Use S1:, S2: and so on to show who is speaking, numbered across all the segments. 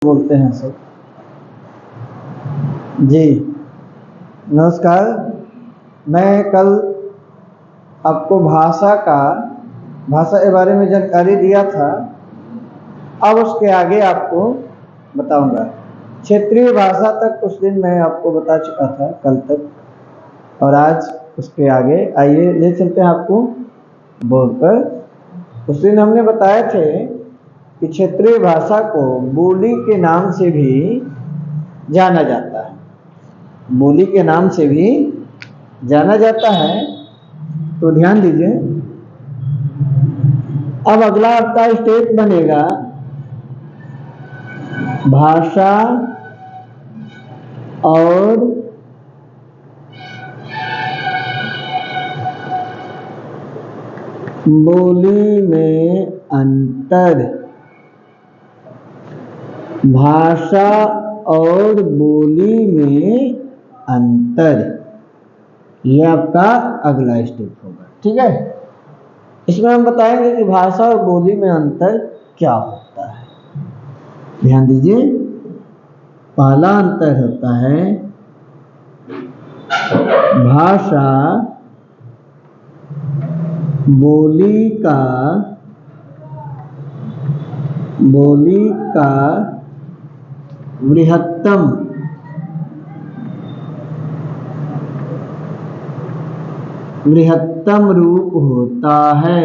S1: बोलते हैं सब। जी नमस्कार। मैं कल आपको भाषा के बारे में जानकारी दिया था। अब उसके आगे आपको बताऊंगा। क्षेत्रीय भाषा तक उस दिन मैं आपको बता चुका था कल तक, और आज उसके आगे आइए ले चलते हैं आपको बोलकर। उस दिन हमने बताए थे कि क्षेत्रीय भाषा को बोली के नाम से भी जाना जाता है। बोली के नाम से भी जाना जाता है। तो ध्यान दीजिए, अब अगला आपका स्टेप बनेगा भाषा और बोली में अंतर। भाषा और बोली में अंतर, यह आपका अगला स्टेप होगा। ठीक है, इसमें हम बताएंगे कि भाषा और बोली में अंतर क्या होता है। ध्यान दीजिए, पहला अंतर होता है भाषा बोली का बृहत्तम रूप होता है,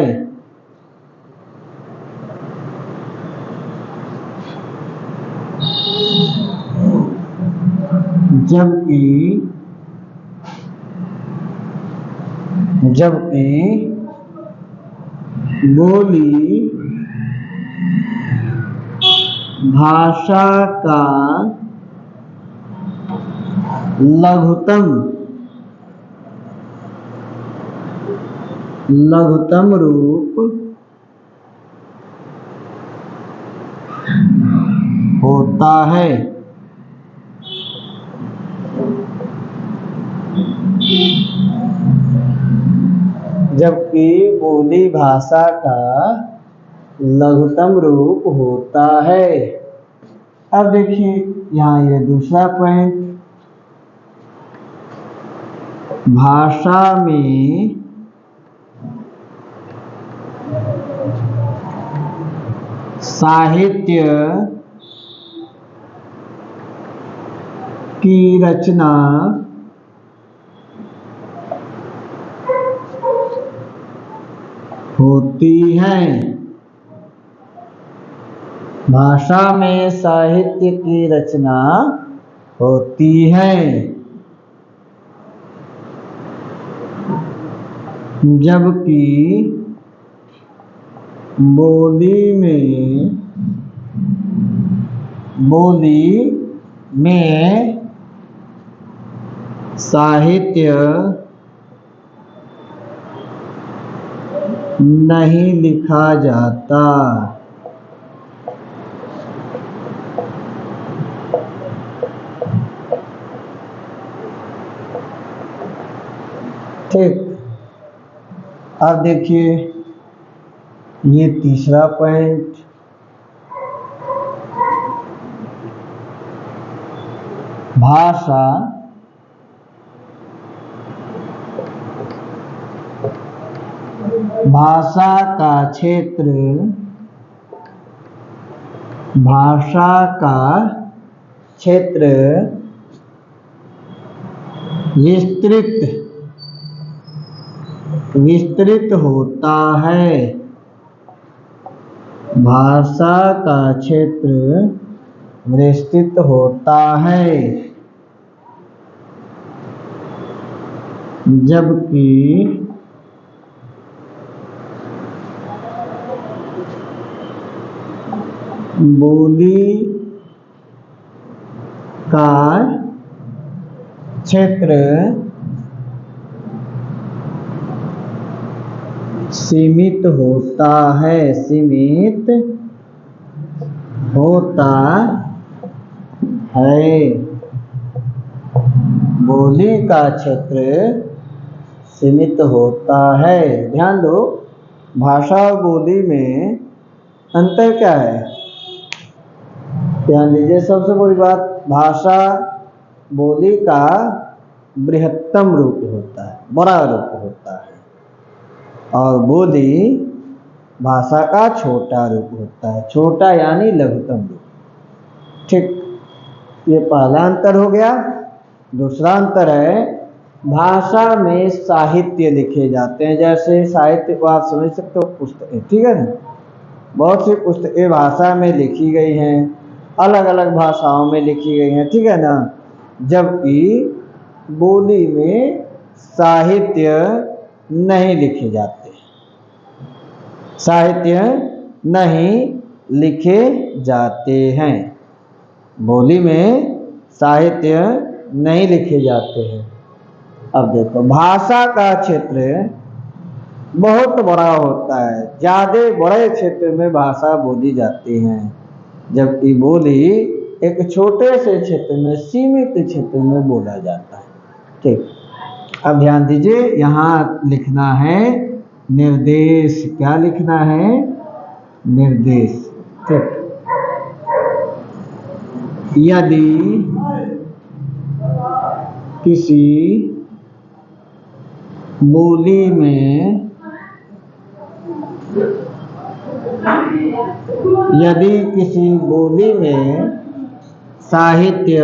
S1: जबकि बोली भाषा का लघुतम रूप होता है। जबकि बोली भाषा का लघुतम रूप होता है। अब देखिए यहाँ ये दूसरा पॉइंट, भाषा में साहित्य की रचना होती है। भाषा में साहित्य की रचना होती है, जबकि बोली में साहित्य नहीं लिखा जाता। ठीक, अब देखिए ये तीसरा पॉइंट, भाषा का क्षेत्र विस्तृत होता है। भाषा का क्षेत्र विस्तृत होता है, जबकि बोली का क्षेत्र सीमित होता है। बोली का क्षेत्र सीमित होता है। ध्यान दो, भाषा और बोली में अंतर क्या है? ध्यान दीजिए, सबसे बड़ी बात, भाषा बोली का बृहत्तम रूप होता है, बड़ा रूप होता है, और बोली भाषा का छोटा रूप होता है। छोटा यानी लघुतम रूप। ठीक, ये पहला अंतर हो गया। दूसरा अंतर है, भाषा में साहित्य लिखे जाते हैं। जैसे साहित्य को आप समझ सकते हो, पुस्तकें, ठीक है ना, बहुत सी पुस्तकें भाषा में लिखी गई हैं, अलग अलग भाषाओं में लिखी गई हैं, ठीक है ना, जबकि बोली में साहित्य नहीं लिखे जाते, साहित्य नहीं लिखे जाते हैं, बोली में साहित्य नहीं लिखे जाते हैं। अब देखो, भाषा का क्षेत्र बहुत बड़ा होता है, ज़्यादा बड़े क्षेत्र में भाषा बोली जाती है, जबकि बोली एक छोटे से क्षेत्र में, सीमित क्षेत्र में बोला जाता है। ठीक, अब ध्यान दीजिए, यहाँ लिखना है निर्देश। क्या लिखना है? निर्देश। ठीक, यदि किसी बोली में साहित्य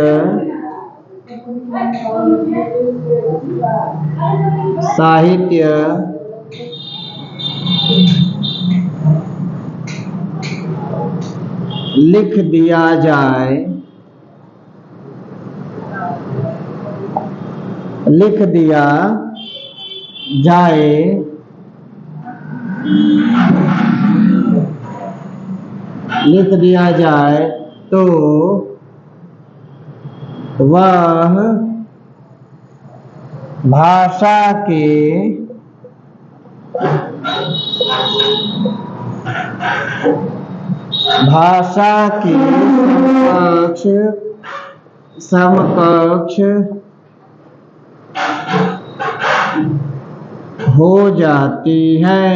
S1: लिख दिया जाए, तो वह भाषा के समकक्ष हो जाती है।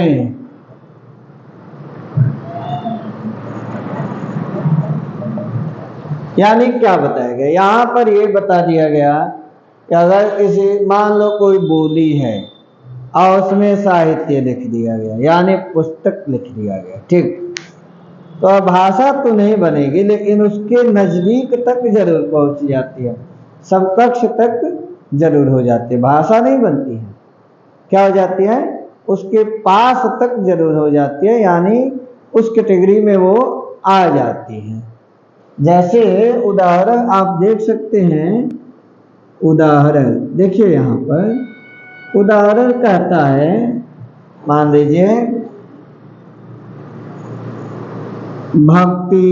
S1: यानी क्या बताया गया यहाँ पर? ये बता दिया गया कि अगर किसी, मान लो कोई बोली है और उसमें साहित्य लिख दिया गया, यानी पुस्तक लिख दिया गया, ठीक, तो भाषा तो नहीं बनेगी, लेकिन उसके नजदीक तक जरूर पहुंच जाती है, समकक्ष तक जरूर हो जाती है। भाषा नहीं बनती है, क्या हो जाती है? उसके पास तक जरूर हो जाती है, यानी उस कैटेगरी में वो आ जाती है। जैसे उदाहरण आप देख सकते हैं, उदाहरण देखिए, यहाँ पर उदाहरण कहता है, मान लीजिए भक्ति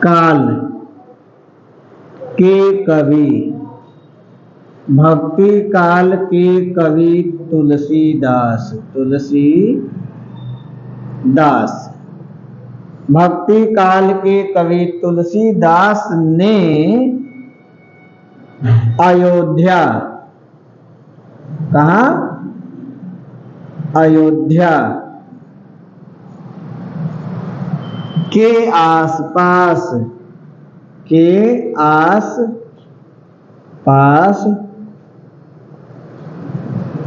S1: काल के कवि तुलसीदास। भक्ति काल के कवि तुलसीदास ने अयोध्या, कहाँ? अयोध्या के आसपास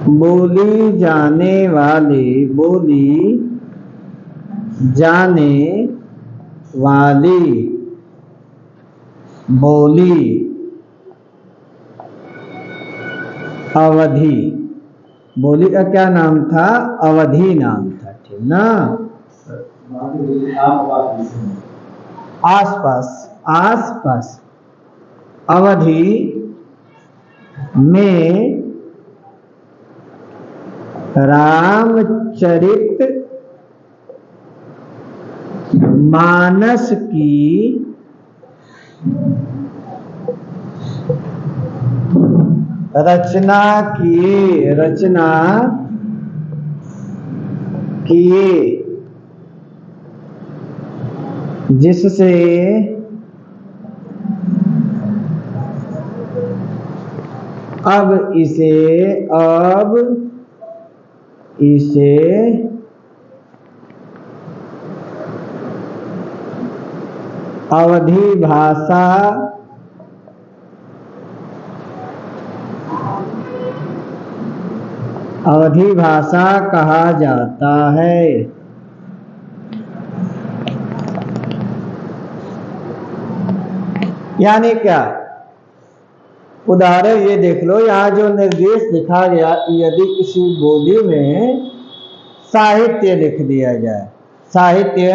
S1: बोली जाने वाली बोली अवधी। बोली का क्या नाम था? अवधी नाम था, ठीक ना? आसपास अवधि में रामचरित मानस की रचना किए, जिससे अब इसे अवधी भाषा अवधी भाषा कहा जाता है। यानी क्या? उदाहरण ये देख लो, यहाँ जो निर्देश लिखा गया, यदि किसी बोली में साहित्य लिख दिया जाए, साहित्य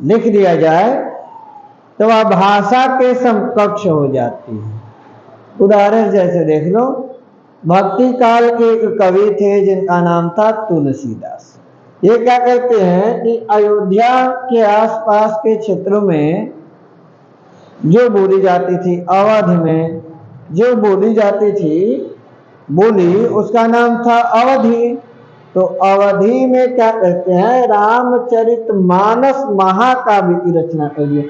S1: लिख दिया जाए तो वह भाषा के समकक्ष हो जाती है। उदाहरण जैसे देख लो, भक्ति काल के एक कवि थे जिनका नाम था तुलसीदास। ये क्या कहते हैं कि अयोध्या के आसपास के क्षेत्रों में जो बोली जाती थी, अवध में जो बोली जाती थी बोली, उसका नाम था अवधी। तो अवधि में क्या कहते हैं, रामचरितमानस महाकाव्य की रचना कर दिया।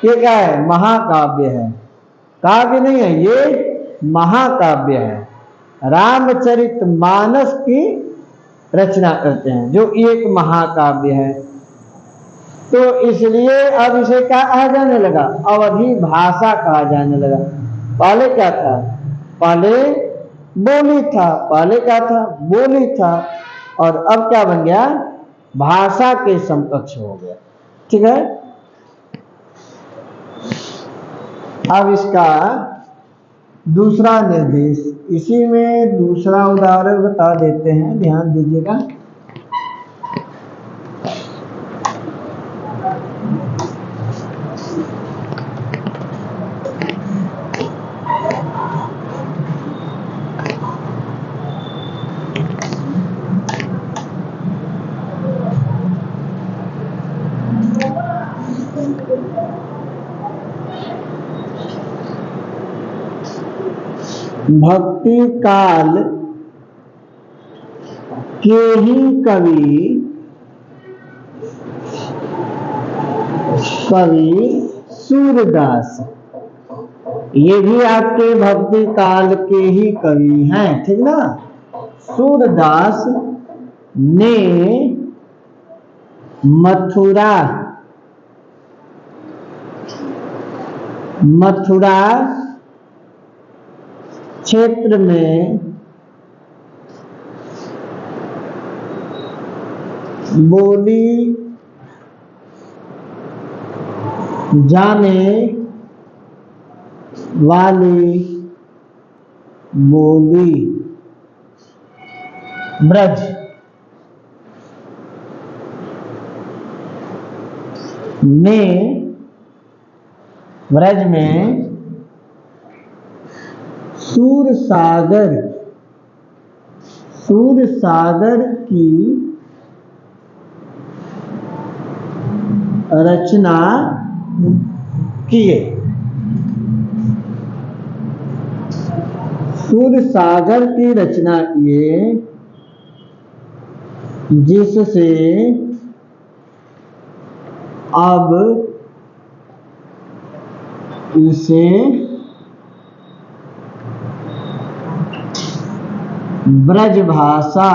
S1: ये क्या है? महाकाव्य है, काव्य नहीं है, ये महाकाव्य है। रामचरितमानस की रचना करते हैं जो एक महाकाव्य है। तो इसलिए अब इसे क्या कहा जाने लगा? अवधी भाषा कहा जाने लगा। पहले क्या था? पहले बोली था। पहले क्या था? बोली था। और अब क्या बन गया? भाषा के समकक्ष हो गया। ठीक है। अब इसका दूसरा निर्देश, इसी में दूसरा उदाहरण बता देते हैं, ध्यान दीजिएगा। भक्ति काल के ही कवि सूरदास, ये भी आपके भक्ति काल के ही कवि हैं, ठीक ना। सूरदास ने मथुरा क्षेत्र में बोली जाने वाली बोली ब्रज में सूरसागर की रचना किए। सूरसागर की रचना किए, जिससे अब इसे ब्रज भाषा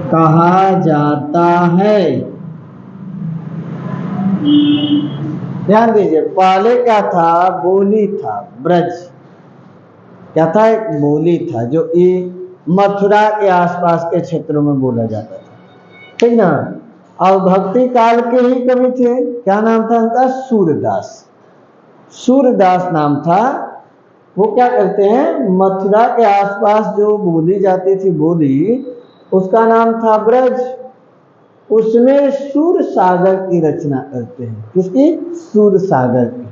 S1: कहा जाता है। ध्यान दीजिए, पहले क्या था? बोली था, ब्रज क्या था? एक बोली था जो ये मथुरा के आसपास के क्षेत्रों में बोला जाता था, ठीक ना। और भक्ति काल के ही कवि थे, क्या नाम था उनका? सूरदास नाम था। वो क्या करते हैं, मथुरा के आसपास जो बोली जाती थी बोली, उसका नाम था ब्रज। उसमें सूरसागर की रचना करते हैं। किसकी? सूरसागर की।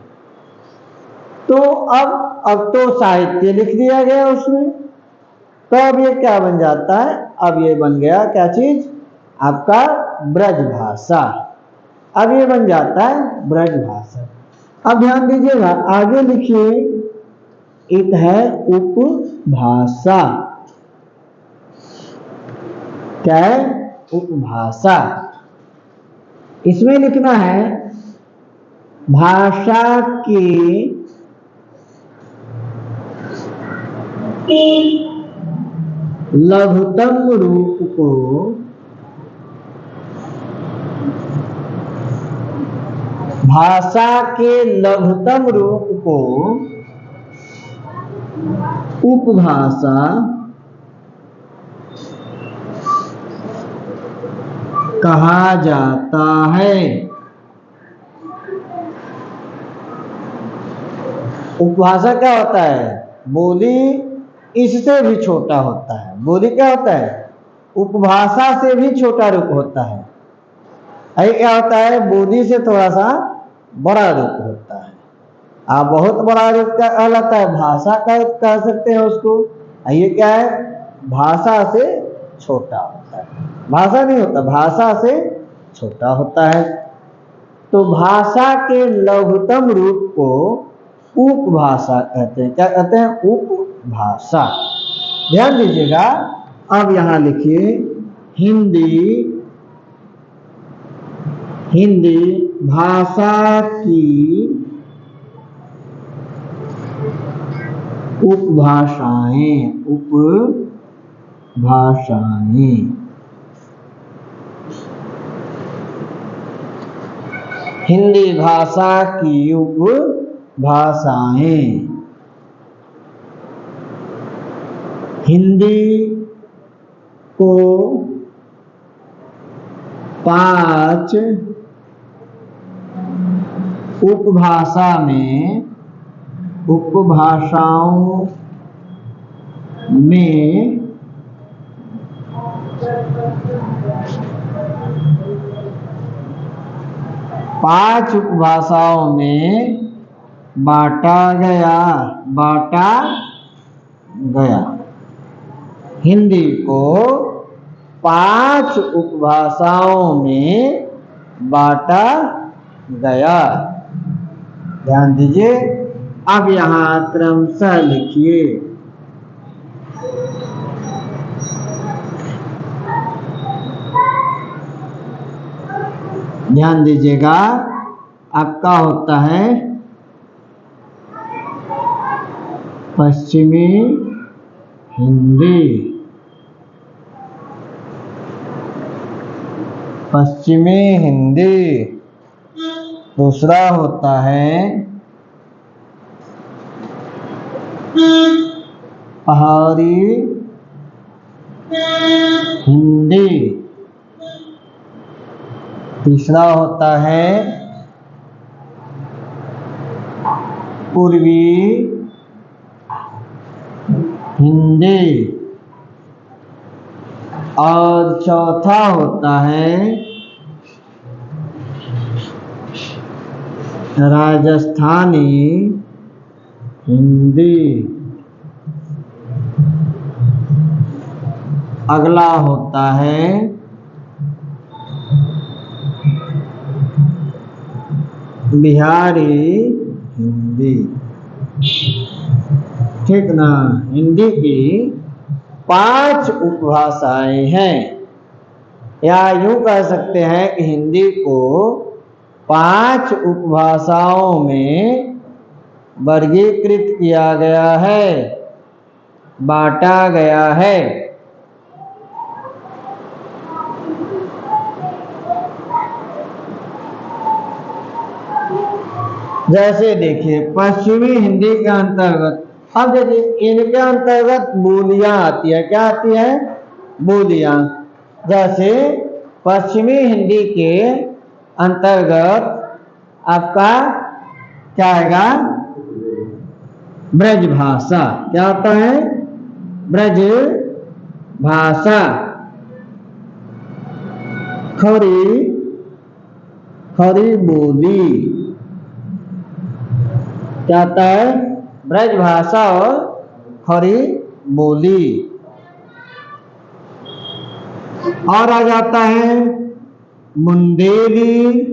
S1: तो अब तो साहित्य लिख दिया गया उसमें, तो अब ये क्या बन जाता है? अब ये बन गया क्या चीज? आपका ब्रज भाषा। अब ये बन जाता है ब्रज भाषा। अब ध्यान दीजिएगा, आगे लिखिए, एक है उपभाषा। क्या है? उपभाषा। इसमें लिखना है भाषा के लघुतम रूप को भाषा के लघुतम रूप को उपभाषा कहा जाता है। उपभाषा क्या होता है? बोली इससे भी छोटा होता है। बोली क्या होता है? उपभाषा से भी छोटा रूप होता है। ये क्या होता है? बोली से थोड़ा सा बड़ा रूप होता है। बहुत बड़ा रूप क्या कहलाता है? भाषा का कह सकते हैं उसको। ये क्या है? भाषा से छोटा होता है। भाषा नहीं होता, भाषा से छोटा होता है। तो भाषा के लघुतम रूप को उपभाषा कहते हैं। क्या कहते हैं? उपभाषा। ध्यान दीजिएगा। अब यहां लिखिए हिंदी भाषा की उपभाषाएं। हिंदी भाषा की उपभाषाएं। हिंदी को 5 उपभाषाओं में बांटा गया। हिंदी को 5 उपभाषाओं में बांटा गया। ध्यान दीजिए। अब यहां क्रमशः लिखिए। ध्यान दीजिएगा। आपका होता है पश्चिमी हिंदी। दूसरा होता है पहाड़ी हिंदी। तीसरा होता है पूर्वी हिंदी। और चौथा होता है राजस्थानी हिंदी। अगला होता है बिहारी हिंदी। ठीक ना? हिंदी की 5 उपभाषाएं हैं। या यूं कह सकते हैं कि हिंदी को 5 उपभाषाओं में वर्गीकृत किया गया है, बांटा गया है। जैसे देखिए पश्चिमी हिंदी के अंतर्गत, अब देखिए इनके अंतर्गत बोलियां आती है। क्या आती है? बोलियां। जैसे पश्चिमी हिंदी के अंतर्गत आपका क्या आएगा? ब्रज भाषा। क्या होता है? ब्रज भाषा। खड़ी बोली। क्या आता है? ब्रज भाषा और खड़ी बोली। और आ जाता है बुंदेली,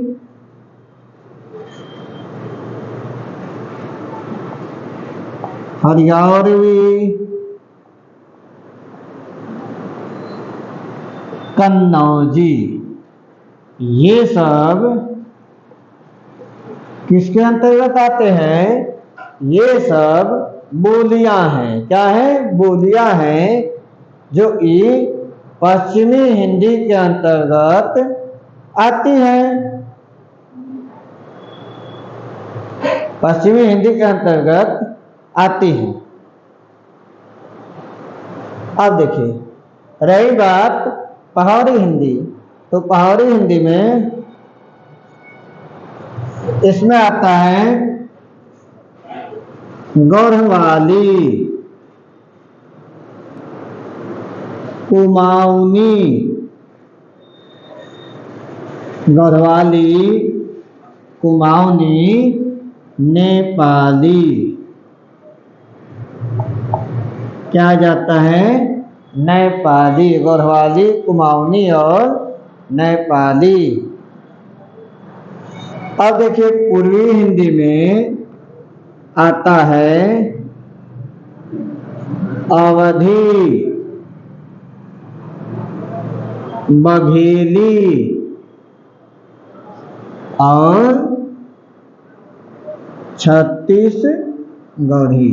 S1: हरियाणवी, कन्नौजी। ये सब किसके अंतर्गत आते हैं? ये सब बोलियां हैं। क्या है? बोलियां हैं जो कि पश्चिमी हिंदी के अंतर्गत आती हैं। पश्चिमी हिंदी के अंतर्गत आती है। अब देखिए, रही बात पहाड़ी हिंदी, तो पहाड़ी हिंदी में इसमें आता है गढ़वाली, कुमाऊनी, गढ़वाली, कुमाऊनी, नेपाली। क्या जाता है? नेपाली, गढ़वाली, कुमाऊनी और नेपाली। अब देखिए, पूर्वी हिंदी में आता है अवधी, बघेली और छत्तीसगढ़ी।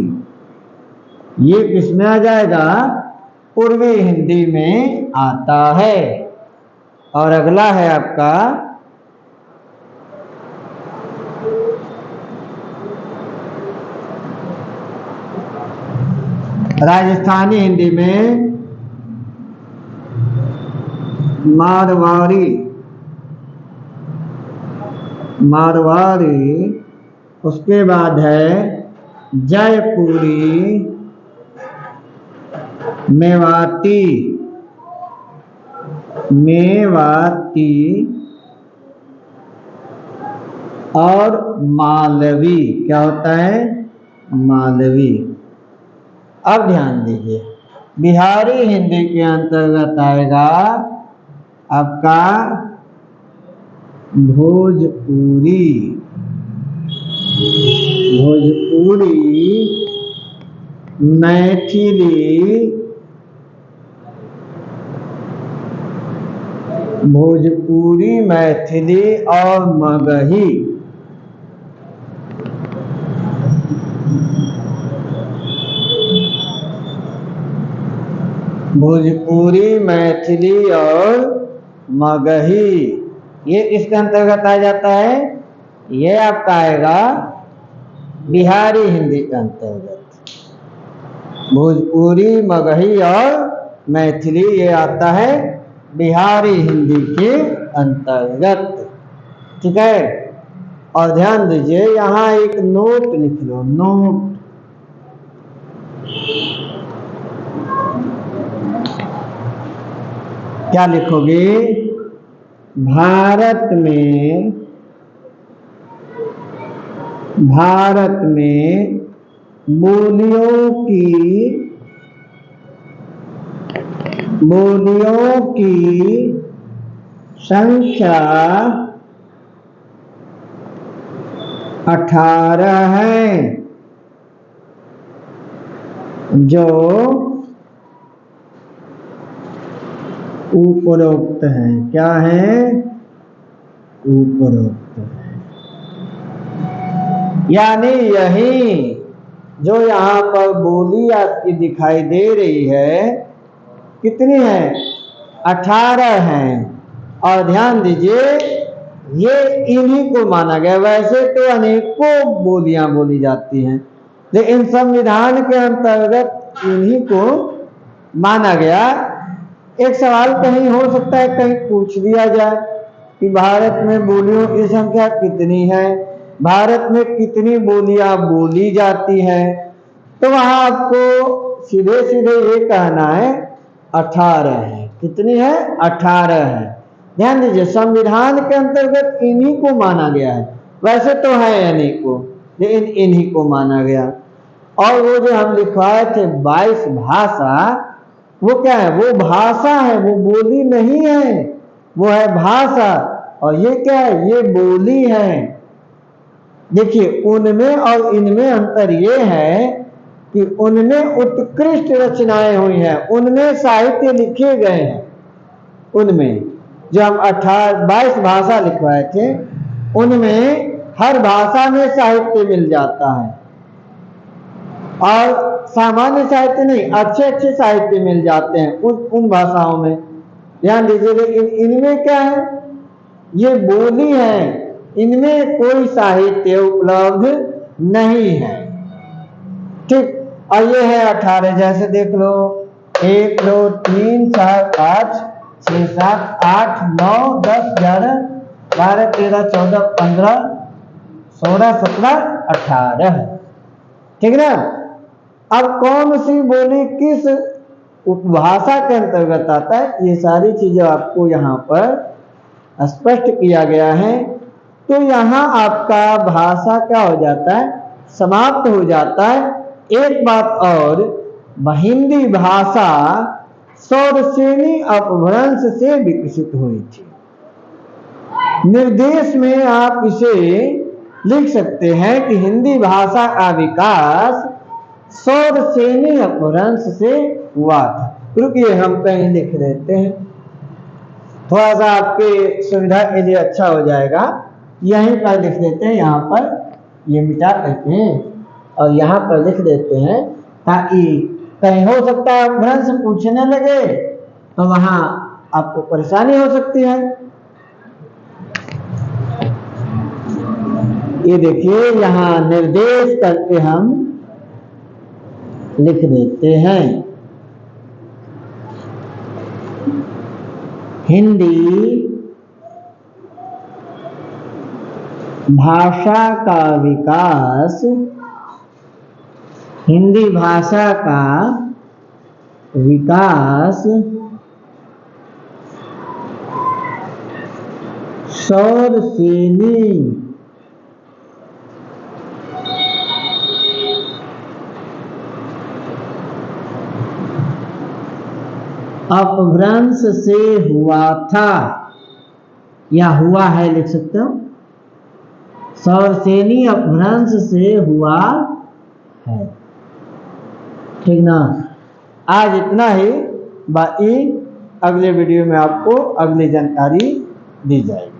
S1: ये किसमें आ जाएगा? पूर्वी हिंदी में आता है। और अगला है आपका राजस्थानी हिंदी में मारवाड़ी, मारवाड़ी। उसके बाद है जयपुरी, मेवाती, मेवाती और मालवी। क्या होता है? मालवी। अब ध्यान दीजिए, बिहारी हिंदी के अंतर्गत आएगा आपका भोजपुरी, भोजपुरी, मैथिली, भोजपुरी, मैथिली और मगही। भोजपुरी, मैथिली और मगही, ये इसके अंतर्गत आ जाता है। ये आपका आएगा बिहारी हिंदी के अंतर्गत। भोजपुरी, मगही और मैथिली ये आता है बिहारी हिंदी के अंतर्गत। ठीक है। और ध्यान दीजिए, यहाँ एक नोट लिख लो, नोट। क्या लिखोगे? भारत में, भारत में बोलियों की संख्या 18 है, जो उपरोक्त है। क्या है? उपरोक्त है। यानी यही जो यहाँ पर बोली आपकी दिखाई दे रही है, कितनी है? 18 है। और ध्यान दीजिए, ये इन्हीं को माना गया। वैसे तो अनेकों बोलियां बोली जाती हैं, लेकिन संविधान के अंतर्गत इन्हीं को माना गया। एक सवाल कहीं हो सकता है, कहीं पूछ दिया जाए कि भारत में बोलियों की संख्या कितनी है, भारत में कितनी बोलियां बोली जाती हैं, तो वहां आपको सीधे सीधे ये कहना है 18 है। कितनी है? 18 है। ध्यान दीजिए, संविधान के अंतर्गत इन्हीं को माना गया है। वैसे तो है अनेकों, लेकिन इन्हीं को माना गया। और वो जो हम लिखवाए थे 22 भाषा, वो क्या है? वो भाषा है, वो बोली नहीं है, वो है भाषा। और ये क्या है? ये बोली है। देखिए, उनमें और इनमें अंतर ये है कि उनमें उत्कृष्ट रचनाएं हुई हैं, उनमें साहित्य लिखे गए हैं। उनमें जो हम 22 भाषा लिखवाए थे, उनमें हर भाषा में साहित्य मिल जाता है। और सामान्य साहित्य नहीं, अच्छे अच्छे साहित्य मिल जाते हैं उन भाषाओं में। ध्यान दीजिए, लेकिन इनमें क्या है? ये बोली है, इनमें कोई साहित्य उपलब्ध नहीं है। ठीक, और ये है 18, जैसे देख लो 1 2 3 4 5 6 7 8 9 10 11 12 13 14 15 16 17 18। ठीक ना। अब कौन सी बोली किस उपभाषा के अंतर्गत आता है, ये सारी चीजें आपको यहाँ पर स्पष्ट किया गया है। तो यहाँ आपका भाषा क्या हो जाता है, समाप्त हो जाता है। एक बात और, हिंदी भाषा सौरसेनी अपभ्रंश से विकसित हुई थी। निर्देश में आप इसे लिख सकते हैं कि हिंदी भाषा का विकास सौरसेनी अपभ्रंश से हुआ था। रुकिए हम कहीं लिख देते हैं, थोड़ा सा आपके सुविधा के लिए अच्छा हो जाएगा। यहीं पर लिख देते हैं, यहाँ पर ये मिटा देते हैं और यहाँ पर लिख देते हैं, ताकि कहीं हो सकता है अपभ्रंश पूछने लगे तो वहां आपको परेशानी हो सकती है। ये देखिए यहाँ निर्देश करके हम लिख देते हैं, हिंदी भाषा का विकास, हिंदी भाषा का विकास सौरसेनी अपभ्रंश से हुआ था, या हुआ है लिख सकते हो, सौरसेनी अपभ्रंश से हुआ है। ठीक ना। आज इतना ही, बाकी अगले वीडियो में आपको अगली जानकारी दी जाएगी।